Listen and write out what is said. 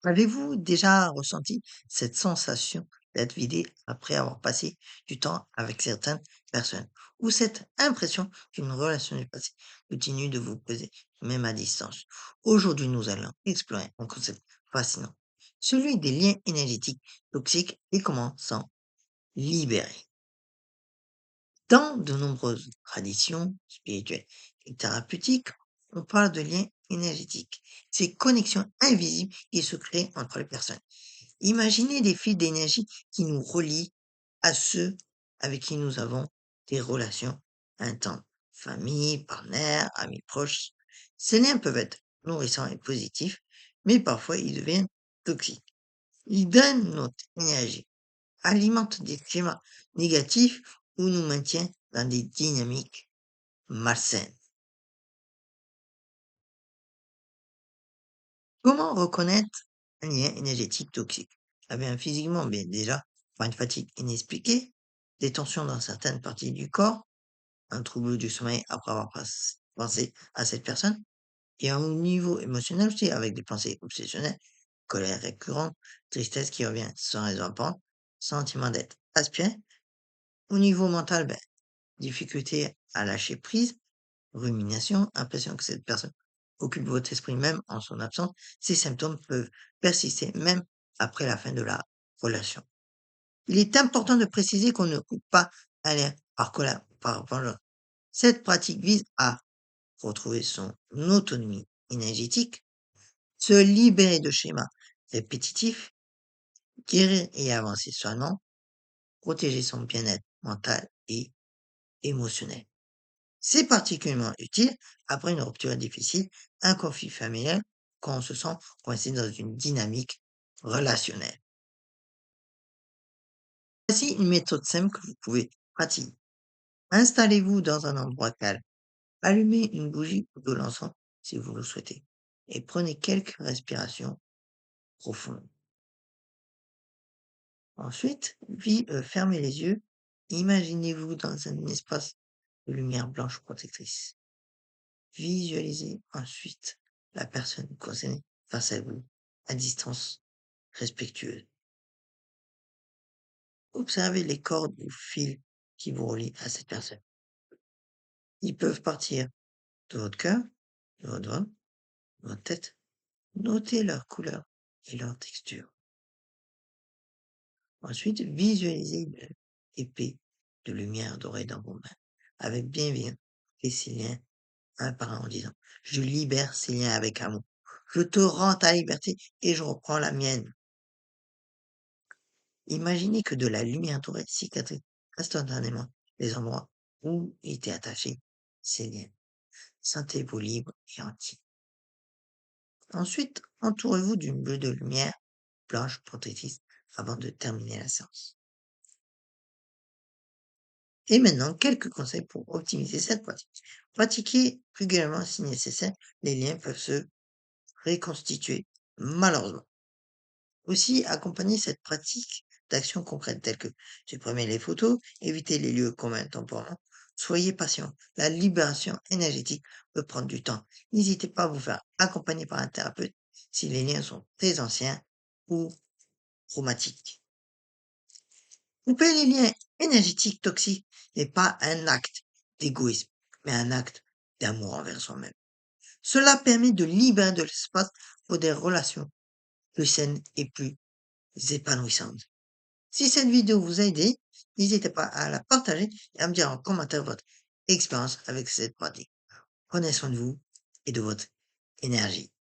Avez-vous déjà ressenti cette sensation d'être vidé après avoir passé du temps avec certaines personnes? Ou cette impression qu'une relation du passé continue de vous peser, même à distance? Aujourd'hui, nous allons explorer un concept fascinant, celui des liens énergétiques toxiques et comment s'en libérer. Dans de nombreuses traditions spirituelles et thérapeutiques, on parle de liens énergétiques, ces connexions invisibles qui se créent entre les personnes. Imaginez des fils d'énergie qui nous relient à ceux avec qui nous avons des relations intenses. Famille, partenaires, amis proches. Ces liens peuvent être nourrissants et positifs, mais parfois ils deviennent toxiques. Ils donnent notre énergie, alimentent des schémas négatifs ou nous maintiennent dans des dynamiques malsaines. Comment reconnaître un lien énergétique toxique? Ah bien, physiquement, bien déjà, par une fatigue inexpliquée, des tensions dans certaines parties du corps, un trouble du sommeil après avoir pensé à cette personne, et au niveau émotionnel aussi, avec des pensées obsessionnelles, colère récurrente, tristesse qui revient sans raison apparente, sentiment d'être aspiré. Au niveau mental, ben, difficulté à lâcher prise, rumination, impression que cette personne occupe votre esprit même en son absence, ces symptômes peuvent persister même après la fin de la relation. Il est important de préciser qu'on ne coupe pas un lien par colère ou par vengeance. Cette pratique vise à retrouver son autonomie énergétique, se libérer de schémas répétitifs, guérir et avancer seulement, protéger son bien-être mental et émotionnel. C'est particulièrement utile après une rupture difficile, un conflit familial, quand on se sent coincé dans une dynamique relationnelle. Voici une méthode simple que vous pouvez pratiquer. Installez-vous dans un endroit calme. Allumez une bougie ou de l'encens si vous le souhaitez. Et prenez quelques respirations profondes. Ensuite, fermez les yeux. Imaginez-vous dans un espace de lumière blanche protectrice. Visualisez ensuite la personne concernée face à vous, à distance respectueuse. Observez les cordes ou fils qui vous relient à cette personne. Ils peuvent partir de votre cœur, de votre ventre, de votre tête. Notez leur couleur et leur texture. Ensuite, visualisez une épée de lumière dorée dans vos mains, avec bienveillance et ces liens un par un en disant: «Je libère ces liens avec amour. Je te rends ta liberté et je reprends la mienne». Imaginez que de la lumière dorée cicatrise instantanément les endroits où étaient attachés ces liens. Sentez-vous libre et entier. Ensuite, entourez-vous d'une bulle de lumière blanche protectrice avant de terminer la séance. Et maintenant, quelques conseils pour optimiser cette pratique. Pratiquez régulièrement si nécessaire, les liens peuvent se reconstituer, malheureusement. Aussi, accompagnez cette pratique d'actions concrètes telles que supprimer les photos, éviter les lieux communs temporairement. Soyez patient. La libération énergétique peut prendre du temps. N'hésitez pas à vous faire accompagner par un thérapeute si les liens sont très anciens ou traumatiques. Couper les liens énergétiques toxiques n'est pas un acte d'égoïsme, mais un acte d'amour envers soi-même. Cela permet de libérer de l'espace pour des relations plus saines et plus épanouissantes. Si cette vidéo vous a aidé, n'hésitez pas à la partager et à me dire en commentaire votre expérience avec cette pratique. Prenez soin de vous et de votre énergie.